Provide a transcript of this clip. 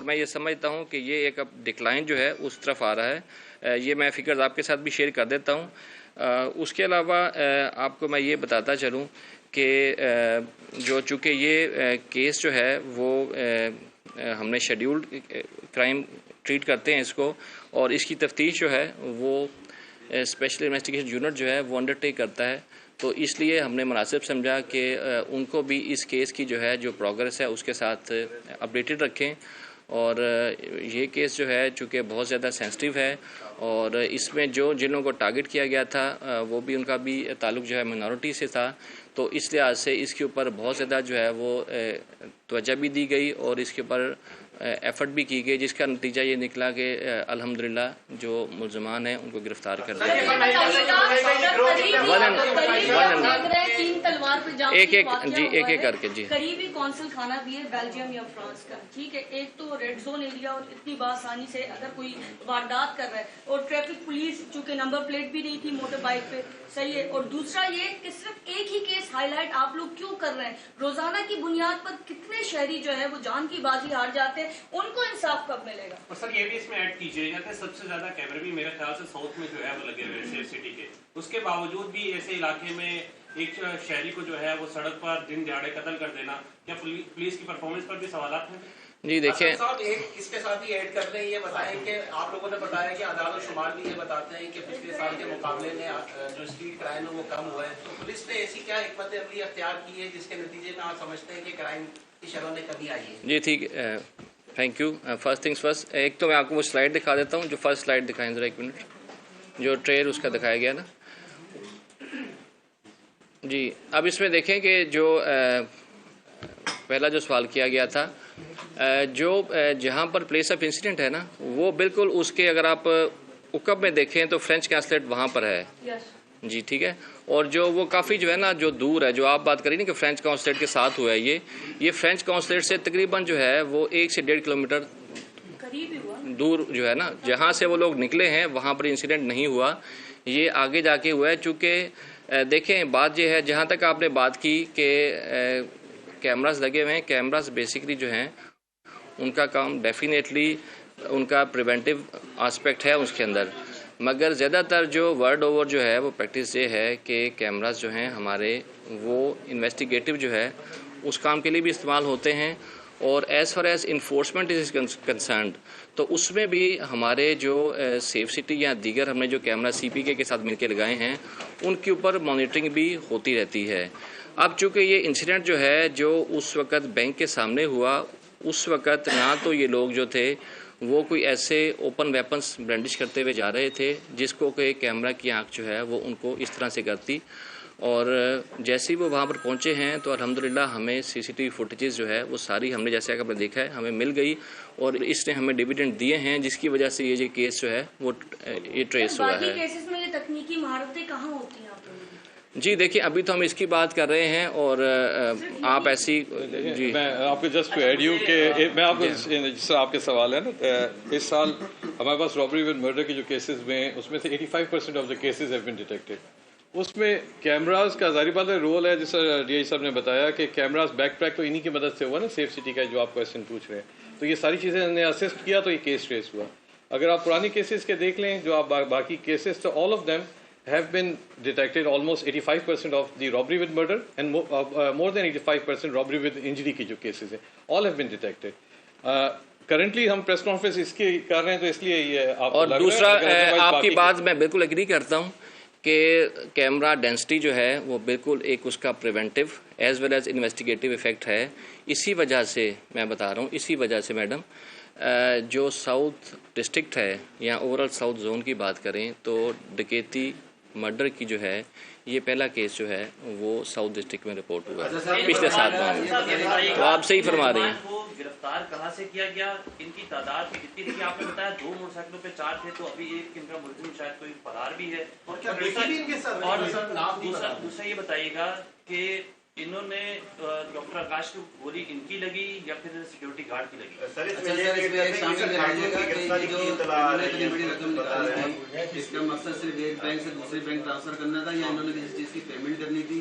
میں یہ سمجھتا ہوں کہ یہ ایک اب ڈکلائن جو ہے اس طرف آ رہا ہے. یہ میں فگرز آپ کے ساتھ بھی شیئر کر دیتا ہوں. اس کے علاوہ آپ کو میں یہ بتاتا چلوں کہ چونکہ یہ کیس جو ہے وہ ہم نے شیڈیولڈ کرائم ٹریٹ کرتے ہیں اس کو, اور اس کی تفتیش جو ہے وہ اسپیشل انویسٹیگیشن یونٹ جو ہے وہ انڈر ٹیک کرتا ہے. تو اس لیے ہم نے مناسب سمجھا کہ ان کو بھی اس کیس کی جو ہے جو پروگرس ہے اس کے ساتھ اپڈیٹڈ رکھیں. اور یہ کیس جو ہے چونکہ بہت زیادہ سینسٹیو ہے, اور اس میں جن لوگوں کو ٹارگٹ کیا گیا تھا وہ بھی ان کا بھی تعلق جو ہے منارٹی سے تھا. تو اس لحاظ سے اس کے اوپر بہت زیادہ جو ہے وہ توجہ بھی دی گئی اور اس کے اوپر ایفرٹ بھی کی گئی, جس کا نتیجہ یہ نکلا کہ الحمدللہ جو ملزمان ہیں ان کو گرفتار کر دیا گیا. ایک کر کے. جی قریبی کونسل خانہ بھی ہے بیلجیم یا فرانس کا, ٹھیک ہے. ایک تو ریڈ زون ایریا اور اتنی بآسانی سے اگر کوئی واردات کر رہا ہے, اور ٹریفک پولیس چونکہ نمبر پلیٹ بھی نہیں تھی موٹر بائک پہ, صحیح ہے. اور دوسرا یہ کہ صرف ایک ہی کیس ہائی لائٹ آپ لوگ کیوں کر رہے ہیں؟ روزانہ کی بنیاد پر کتنے شہری جو ہے وہ جان کی بازی ہار جاتے ہیں, ان کو انصاف کب ملے گا؟ اور سر یہ بھی اس میں ایڈ کیجیے گا کہ سب سے زیادہ کیمرے بھی میرے خیال سے ساؤتھ میں جو ہے وہ لگے ہوئے سیف سٹی کے, اس کے باوجود بھی ایسے علاقے میں ایک شہری کو جو ہے وہ سڑک پر دن دیہڑے قتل کر دینا, کیا پولیس کی پرفارمنس پر بھی سوالات ہیں؟ جی دیکھیں صاحب اس کے ساتھ ہی ایڈ کر دیں, یہ بتائیں کہ آپ لوگوں نے بتایا کہ اعداد و شمار بھی یہ بتاتے ہیں کہ پچھلے سال کے مقابلے میں جو اسٹریٹ کرائم ہے وہ کم ہوا ہے, تو پولیس نے ایسی کیا حکمت عملی اختیار کی ہے جس کے نتیجے میں آپ سمجھتے ہیں کہ کرائم کی شرح میں کمی آئی ہے؟ جی ٹھیک ہے, thank you. First things first, ایک تو میں آپ کو وہ سلائڈ دکھا دیتا ہوں, جو فرسٹ سلائڈ دکھائیں ذرا, ایک منٹ, جو ٹریل اس کا دکھایا گیا نا. جی اب اس میں دیکھیں کہ جو پہلا جو سوال کیا گیا تھا, جو جہاں پر پلیس آف انسیڈنٹ ہے نا, وہ بالکل اس کے اگر آپ اکب میں دیکھیں تو فرینچ کانسلیٹ وہاں پر ہے. جی ٹھیک ہے. اور جو وہ کافی جو ہے نا جو دور ہے, جو آپ بات کری نا کہ فرینچ کانسلیٹ کے ساتھ ہوا ہے, یہ فرینچ کانسلیٹ سے تقریباً جو ہے وہ 1 سے 1.5 کلومیٹر دور جو ہے نا, جہاں سے وہ لوگ نکلے ہیں وہاں پر انسیڈنٹ نہیں ہوا, یہ آگے جا کے ہوا ہے. چونکہ دیکھیں بات یہ ہے, جہاں تک آپ نے بات کی کہ کیمراز لگے ہوئے ہیں, کیمراز بیسکلی جو ہیں ان کا کام ڈیفینیٹلی ان کا پریونٹیو آسپیکٹ ہے اس کے اندر, مگر زیادہ تر جو ورلڈ اوور جو ہے وہ پریکٹس یہ ہے کہ کیمراز جو ہیں ہمارے وہ انویسٹیگیٹو جو ہے اس کام کے لیے بھی استعمال ہوتے ہیں. اور as far as enforcement is concerned, تو اس میں بھی ہمارے جو سیف سٹی یا دیگر ہم نے جو کیمرہ CPK کے ساتھ مل کے لگائے ہیں ان کے اوپر مانیٹرنگ بھی ہوتی رہتی ہے. اب چونکہ یہ انسیڈنٹ جو ہے جو اس وقت بینک کے سامنے ہوا, اس وقت نہ تو یہ لوگ جو تھے وہ کوئی ایسے اوپن ویپنس برینڈش کرتے ہوئے جا رہے تھے جس کو کہ کیمرہ کی آنکھ جو ہے وہ ان کو اس طرح سے کرتی, اور جیسے ہی وہ وہاں پر پہنچے ہیں تو الحمدللہ ہمیں CCTV فوٹیجز جو ہے وہ ساری ہم نے جیسے کہ آپ نے دیکھا ہے ہمیں مل گئی, اور اس نے ہمیں ڈیویڈنڈ دیے ہیں, جس کی وجہ سے یہ کیس جو ہے وہ یہ ٹریس ہوا ہے. باقی کیسز میں یہ تکنیکی مہارتیں کہاں ہوتی ہیں آپ لوگوں کی؟ جی دیکھیں ابھی تو ہم اس کی بات کر رہے ہیں, اور آپ ایسی جی میں آپ کو جسٹ ٹو ایڈ یو کہ میں آپ کو جس طرح آپ کے سوال ہے نا, اس سال ہمارے پاس رابری ود مرڈر کے جو کیسز میں اس میں سے 85% of the cases have been detected. اس میں کیمراز کا ظاہر بات ہے رول ہے, جس طرح DI صاحب نے بتایا کہ کیمراز بیک ٹریک تو انہی کی مدد سے ہوا نا, سیف سٹی کا جو آپ کویسچن پوچھ رہے ہیں, تو یہ ساری چیزیں ہم نے اسسٹ کیا تو یہ کیس ٹریس ہوا. اگر آپ پرانی کیسز کے دیکھ لیں جو آپ باقی کیسز, تو all of them have been detected, almost 85% of the robbery with murder and more than 85% robbery with injury کی جو cases ہیں all have been detected. Currently ہم پریس کانفرنس اس کی کر رہے ہیں تو اس لیے یہ آپ اور دوسرا آپ کی بات میں بالکل ایگری کرتا ہوں کہ کیمرہ ڈینسٹی جو ہے وہ بالکل ایک اس کا preventive as well as investigative effect ہے. اسی وجہ سے میں بتا رہا ہوں, اسی وجہ سے میڈم جو ساؤتھ ڈسٹرکٹ ہے یا اوورال ساؤتھ زون کی بات کریں تو ڈکیتی مرڈر کی جو ہے یہ پہلا کیس جو ہے وہ ساؤتھ ڈسٹرکٹ میں رپورٹ ہوا ہے پچھلے 7 ماہ میں. تو آپ صحیح فرما رہی ہیں. گرفتار کہاں سے کیا گیا, ان کی تعداد کتنی تھی؟ آپ نے بتایا 2 موٹر سائیکلوں پہ 4 تھے, تو ابھی ایک ان کا ملزم شاید کوئی فرار بھی ہے. اور دوسرا یہ بتائیے گا کہ انہوں نے ڈاکٹر آکاش کو گولی ان کی لگی یا پھر سیکورٹی گارڈ کی لگی؟ اس کا مقصد صرف ایک بینک سے دوسرے بینک ٹرانسفر کرنا تھا یا انہوں نے کسی چیز کی پیمنٹ کرنی تھی